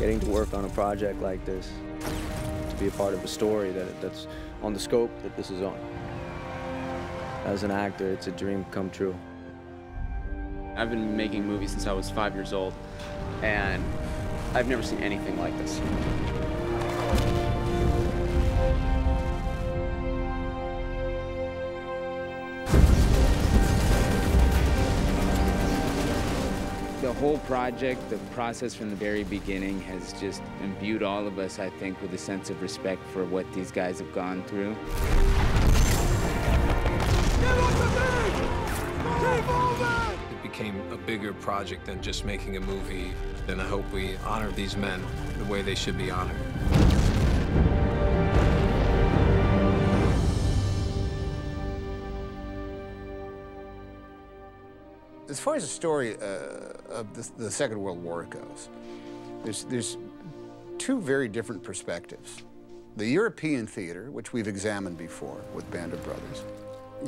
Getting to work on a project like this, to be a part of a story that's on the scope that this is on. As an actor, it's a dream come true. I've been making movies since I was 5 years old, and I've never seen anything like this. The whole project, the process from the very beginning has just imbued all of us, I think, with a sense of respect for what these guys have gone through. Get off the beach! Keep moving! It became a bigger project than just making a movie, and I hope we honor these men the way they should be honored. As far as the story of the Second World War goes, there's two very different perspectives. The European theater, which we've examined before with Band of Brothers,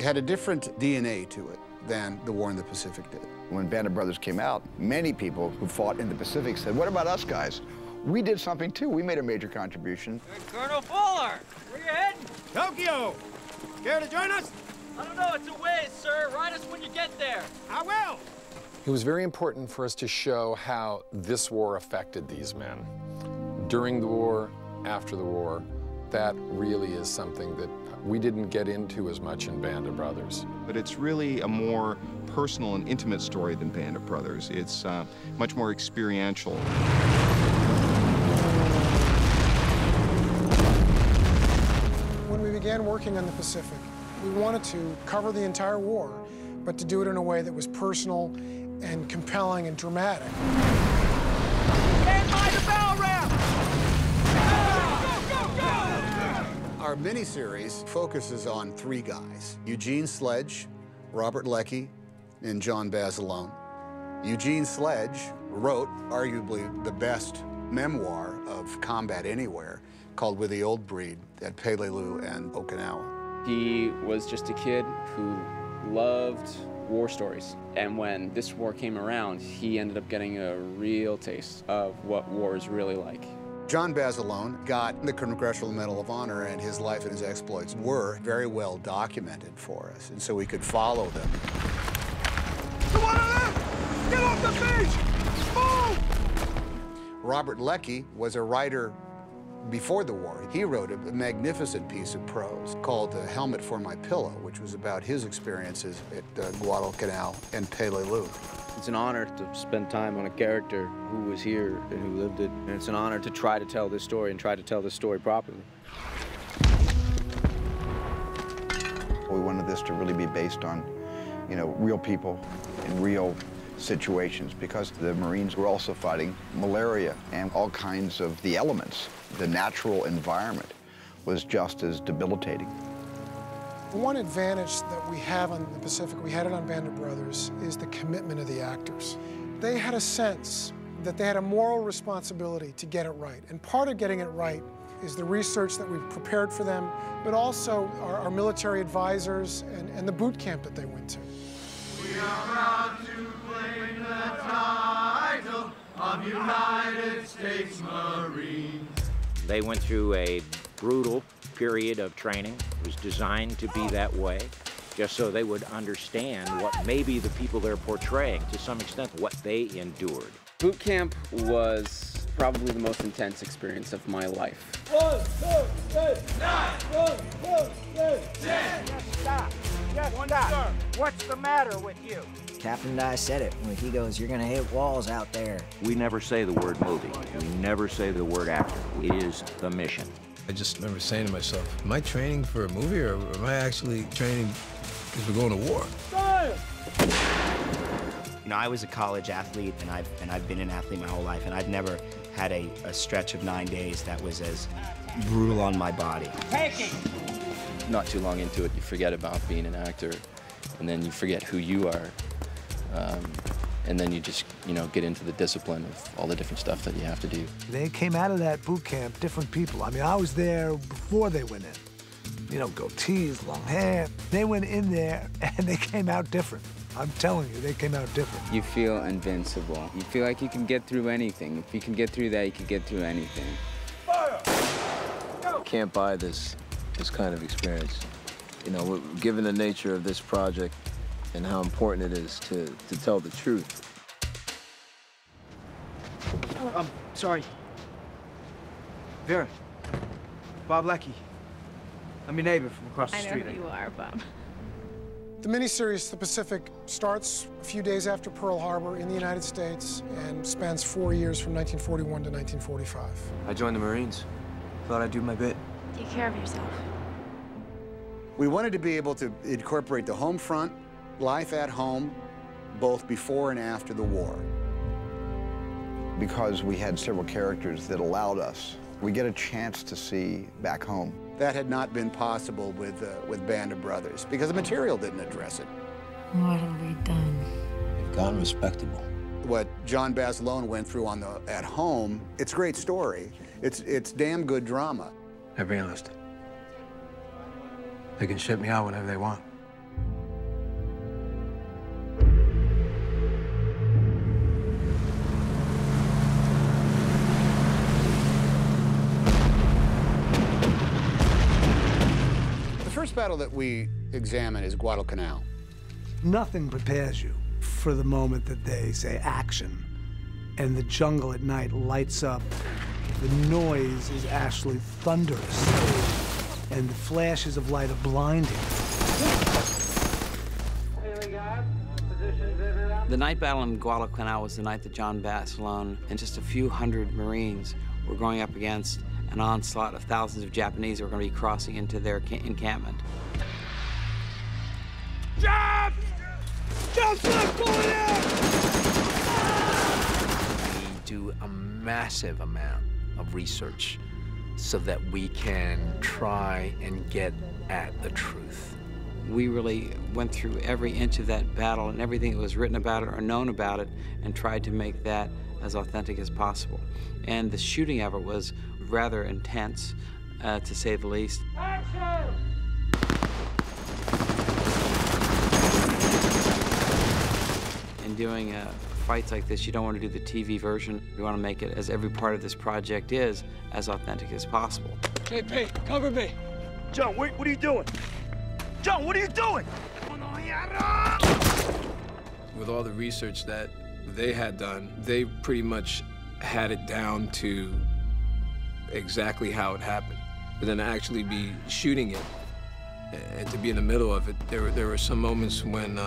had a different DNA to it than the War in the Pacific did. When Band of Brothers came out, many people who fought in the Pacific said, what about us guys? We did something too. We made a major contribution. Hey, Colonel Fuller, where you heading? Tokyo! Care to join us? I don't know, it's a ways, sir. Write us when you get there. I will! It was very important for us to show how this war affected these men. During the war, after the war, that really is something that we didn't get into as much in Band of Brothers. But it's really a more personal and intimate story than Band of Brothers. It's much more experiential. When we began working on the Pacific, we wanted to cover the entire war, but to do it in a way that was personal and compelling and dramatic. Stand by the bell ramp! Go, go, go! Our miniseries focuses on three guys: Eugene Sledge, Robert Leckie, and John Basilone. Eugene Sledge wrote arguably the best memoir of combat anywhere, called With the Old Breed, at Peleliu and Okinawa. He was just a kid who loved war stories. And when this war came around, he ended up getting a real taste of what war is really like. John Basilone got the Congressional Medal of Honor, and his life and his exploits were very well documented for us, and so we could follow them. Come on, left! Get off the beach! Move! Robert Leckie was a writer before the war. He wrote a magnificent piece of prose called The Helmet for My Pillow, which was about his experiences at Guadalcanal and Peleliu. It's an honor to spend time on a character who was here and who lived it. And it's an honor to try to tell this story and try to tell this story properly. We wanted this to really be based on, real people in real situations, because the Marines were also fighting malaria and all kinds of the elements. The natural environment was just as debilitating. One advantage that we have on the Pacific, we had it on Band of Brothers, is the commitment of the actors. They had a sense that they had a moral responsibility to get it right. And part of getting it right is the research that we've prepared for them, but also our military advisors and the boot camp that they went to. We are proud to claim the title of United States Marines. They went through a brutal period of training. It was designed to be that way, just so they would understand what maybe the people they're portraying, to some extent, what they endured. Boot camp was probably the most intense experience of my life. 1, 2, 3, 9, 1, 2, 3, 10. Just stop. Just stop. What's the matter with you? Captain Dye said it when he goes, you're gonna hit walls out there. We never say the word movie. We never say the word actor. It is the mission. I just remember saying to myself, am I training for a movie, or am I actually training because we're going to war? I was a college athlete, and I've been an athlete my whole life, and I've never had a stretch of 9 days that was as brutal on my body. Taking! Not too long into it, you forget about being an actor, and then you forget who you are. And then you just, get into the discipline of all the different stuff that you have to do. They came out of that boot camp different people. I mean, I was there before they went in. Goatees, long hair. They went in there, and they came out different. I'm telling you, they came out different. You feel invincible. You feel like you can get through anything. If you can get through that, you can get through anything. Fire! Go! Can't buy this kind of experience. You know, given the nature of this project and how important it is to tell the truth. Sorry. Vera. Bob Leckie. I'm your neighbor from across the street. I know who you are, Bob. The miniseries, The Pacific, starts a few days after Pearl Harbor in the United States and spans 4 years from 1941 to 1945. I joined the Marines. Thought I'd do my bit. Take care of yourself. We wanted to be able to incorporate the home front, life at home, both before and after the war. Because we had several characters that allowed us, we get a chance to see back home. That had not been possible with Band of Brothers because the material didn't address it. What have we done? We've gone respectable. What John Basilone went through on the at home, it's a great story. It's damn good drama. I'll be honest. They can ship me out whenever they want. The first battle that we examine is Guadalcanal. Nothing prepares you for the moment that they say action, and the jungle at night lights up. The noise is actually thunderous, and the flashes of light are blinding. The night battle in Guadalcanal was the night that John Basilone and just a few hundred Marines were going up against an onslaught of thousands of Japanese who were going to be crossing into their encampment. Jump! Jump left, going out! We do a massive amount of research so that we can try and get at the truth. We really went through every inch of that battle and everything that was written about it or known about it and tried to make that as authentic as possible. And the shooting of it was rather intense, to say the least. Action! In doing fights like this, you don't want to do the TV version. You want to make it, as every part of this project is, as authentic as possible. JP, cover me. John, what are you doing? John, what are you doing? With all the research that they had done, they pretty much had it down to exactly how it happened. But then to actually be shooting it and to be in the middle of it, there were some moments when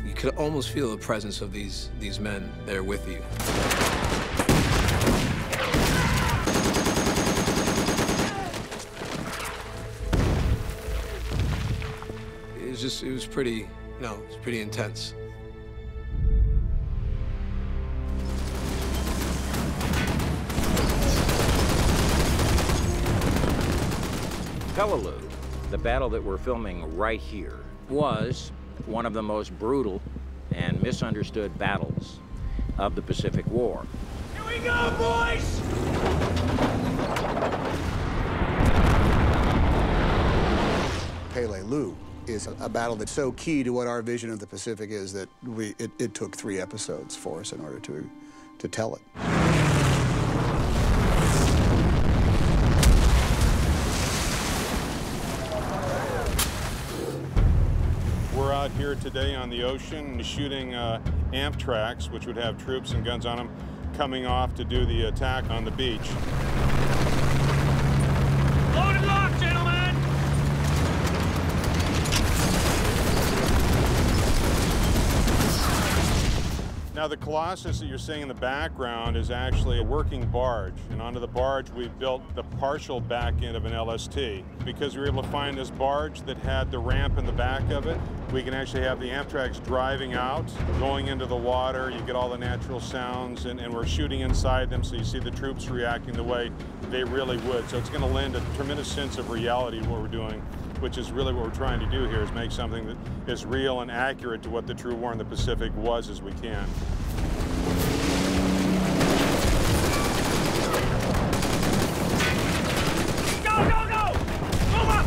you could almost feel the presence of these men there with you. It was pretty, it was pretty intense. Peleliu, the battle that we're filming right here, was one of the most brutal and misunderstood battles of the Pacific War. Here we go, boys! Peleliu is a battle that's so key to what our vision of the Pacific is that it took 3 episodes for us in order to tell it. We're out here today on the ocean shooting Amtraks, which would have troops and guns on them, coming off to do the attack on the beach. Load and lock, gentlemen! Now the Colossus that you're seeing in the background is actually a working barge, and onto the barge we built the partial back end of an LST. Because we were able to find this barge that had the ramp in the back of it, we can actually have the Amtraks driving out, going into the water, you get all the natural sounds, and we're shooting inside them, so you see the troops reacting the way they really would. So it's going to lend a tremendous sense of reality to what we're doing, which is really what we're trying to do here, is make something that is real and accurate to what the true war in the Pacific was as we can. Go, go, go! Move up!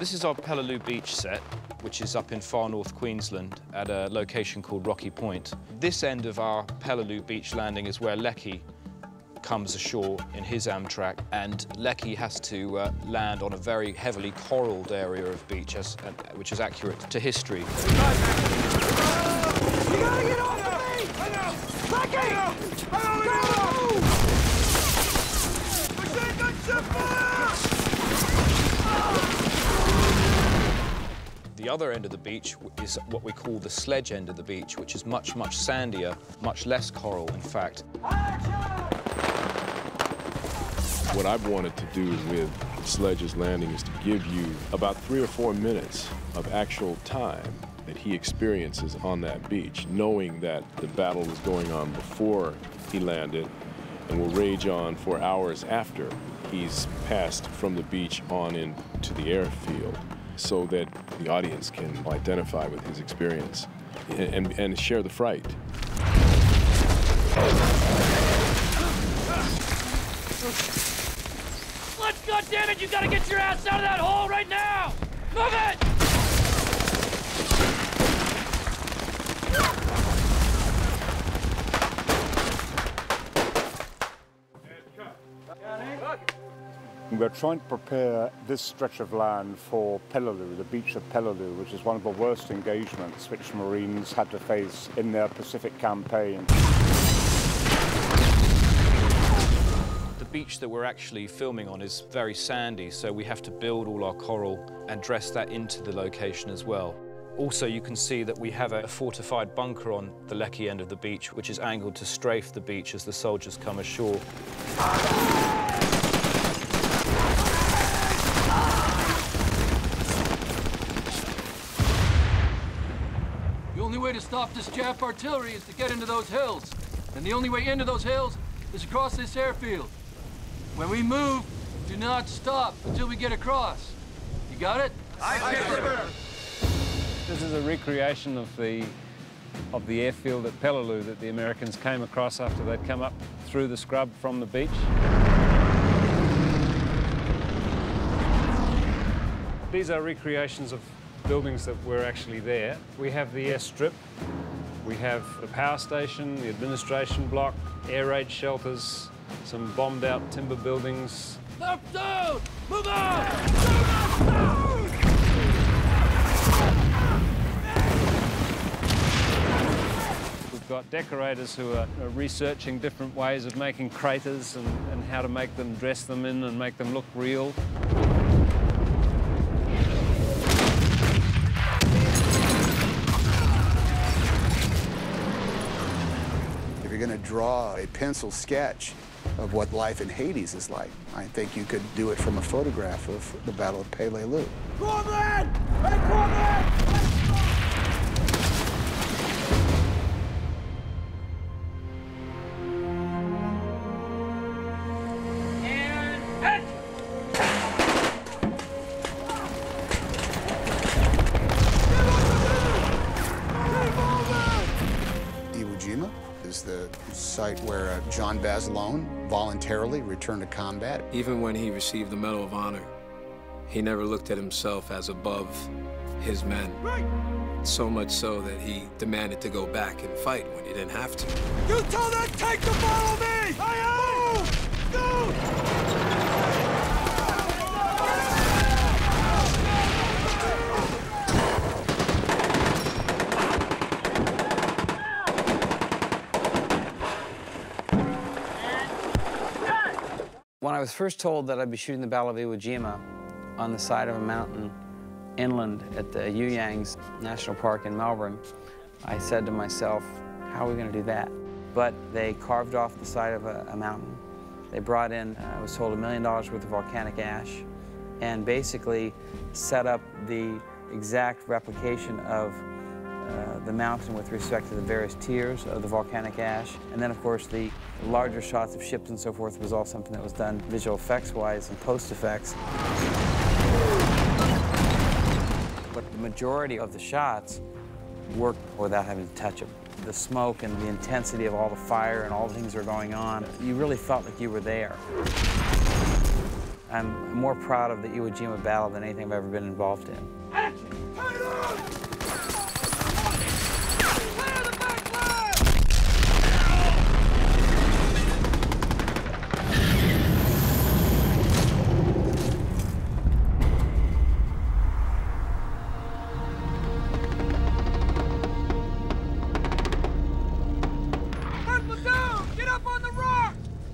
This is our Peleliu Beach set, which is up in far north Queensland at a location called Rocky Point. This end of our Peleliu Beach landing is where Lecky comes ashore in his Amtrak, and Lecky has to land on a very heavily coralled area of beach, which is accurate to history. You gotta get off of me! Lecky! The other end of the beach is what we call the sledge end of the beach, which is much, much sandier, much less coral, in fact. What I've wanted to do with Sledge's landing is to give you about 3 or 4 minutes of actual time that he experiences on that beach, knowing that the battle was going on before he landed and will rage on for hours after he's passed from the beach on into the airfield, so that the audience can identify with his experience and share the fright. Let's goddammit, you gotta get your ass out of that hole right now! Move it! We're trying to prepare this stretch of land for Peleliu, the beach of Peleliu, which is one of the worst engagements which Marines had to face in their Pacific campaign. The beach that we're actually filming on is very sandy, so we have to build all our coral and dress that into the location as well. Also, you can see that we have a fortified bunker on the Lecky end of the beach, which is angled to strafe the beach as the soldiers come ashore. The only way to stop this Jap artillery is to get into those hills. And the only way into those hills is across this airfield. When we move, do not stop until we get across. You got it? This is a recreation of the airfield at Peleliu that the Americans came across after they'd come up through the scrub from the beach. These are recreations of buildings that were actually there. We have the airstrip, we have the power station, the administration block, air raid shelters, some bombed out timber buildings. Left down! Move on! We've got decorators who are researching different ways of making craters and how to make them, dress them in and make them look real. If you're going to draw a pencil sketch of what life in Hades is like, I think you could do it from a photograph of the Battle of Peleliu. Cornland! Hey, Cornland! Iwo Jima is the site where John Basilone voluntarily returned to combat. Even when he received the Medal of Honor, he never looked at himself as above his men. So much so that he demanded to go back and fight when he didn't have to. You tell that tank to follow me! Move! Go! When I was first told that I'd be shooting the Battle of Iwo Jima on the side of a mountain inland at the Yuyangs National Park in Melbourne, I said to myself, how are we going to do that? But they carved off the side of a mountain. They brought in, I was told, $1 million worth of volcanic ash and basically set up the exact replication of the mountain with respect to the various tiers of the volcanic ash. And then, of course, the larger shots of ships and so forth was all something that was done visual effects-wise and post-effects. But the majority of the shots worked without having to touch them. The smoke and the intensity of all the fire and all the things that are going on, you really felt like you were there. I'm more proud of the Iwo Jima battle than anything I've ever been involved in.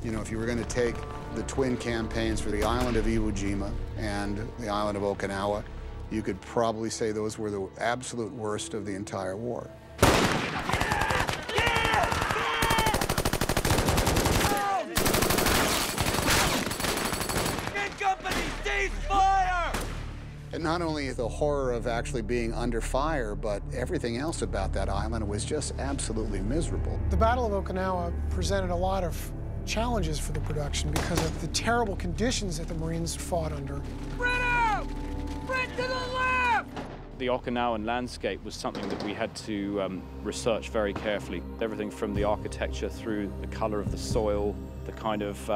You know, if you were going to take the twin campaigns for the island of Iwo Jima and the island of Okinawa, you could probably say those were the absolute worst of the entire war. And not only the horror of actually being under fire, but everything else about that island was just absolutely miserable. The Battle of Okinawa presented a lot of challenges for the production because of the terrible conditions that the Marines fought under. Spread out! Spread to the left! The Okinawan landscape was something that we had to research very carefully. Everything from the architecture through the color of the soil, the kind of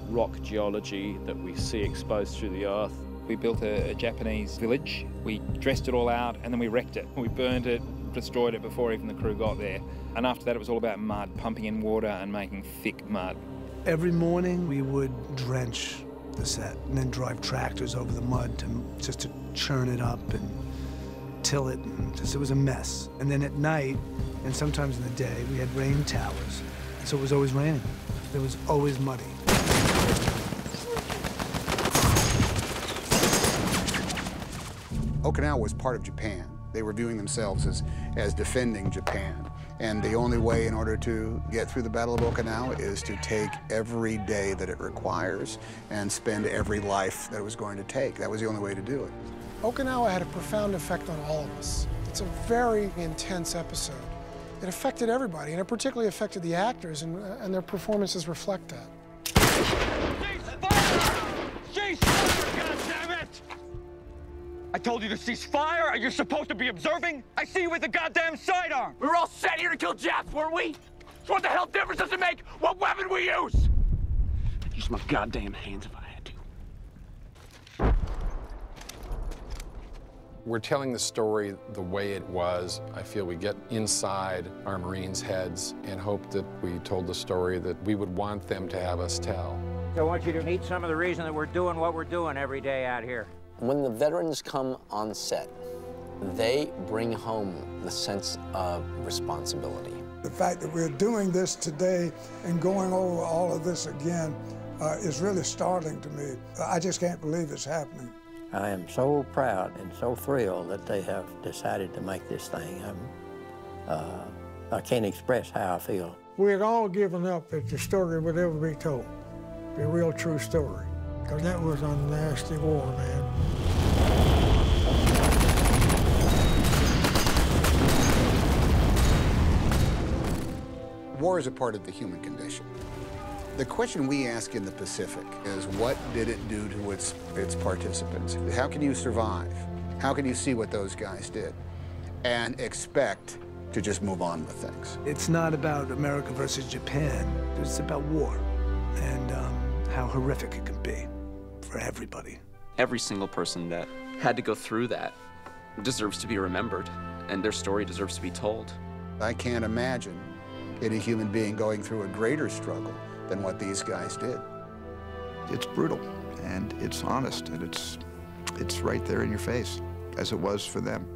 rock geology that we see exposed through the earth. We built a Japanese village. We dressed it all out and then we wrecked it. We burned it, destroyed it before even the crew got there. And after that it was all about mud, pumping in water and making thick mud. Every morning we would drench the set and then drive tractors over the mud just to churn it up and till it, and it was a mess. And then at night, and sometimes in the day, we had rain towers. So it was always raining. It was always muddy. Okinawa was part of Japan. They were viewing themselves as defending Japan. And the only way in order to get through the Battle of Okinawa is to take every day that it requires and spend every life that it was going to take. That was the only way to do it. Okinawa had a profound effect on all of us. It's a very intense episode. It affected everybody, and it particularly affected the actors, and their performances reflect that. Cease fire, goddammit! I told you to cease fire, and you're supposed to be observing? I see you with the goddamn sidearm! We were all set here to kill Japs, weren't we? So what the hell difference does it make what weapon we use? I'd use my goddamn hands if I had to. We're telling the story the way it was. I feel we get inside our Marines' heads and hope that we told the story that we would want them to have us tell. So I want you to meet some of the reason that we're doing what we're doing every day out here. When the veterans come on set, they bring home the sense of responsibility. The fact that we're doing this today and going over all of this again is really startling to me. I just can't believe it's happening. I am so proud and so thrilled that they have decided to make this thing. I can't express how I feel. We had all given up that the story would ever be told, the real true story, because that was a nasty war, man. War is a part of the human condition. The question we ask in the Pacific is, what did it do to its participants? How can you survive? How can you see what those guys did and expect to just move on with things? It's not about America versus Japan. It's about war and how horrific it can be for everybody. Every single person that had to go through that deserves to be remembered, and their story deserves to be told. I can't imagine any human being going through a greater struggle than what these guys did. It's brutal, and it's honest, and it's right there in your face, as it was for them.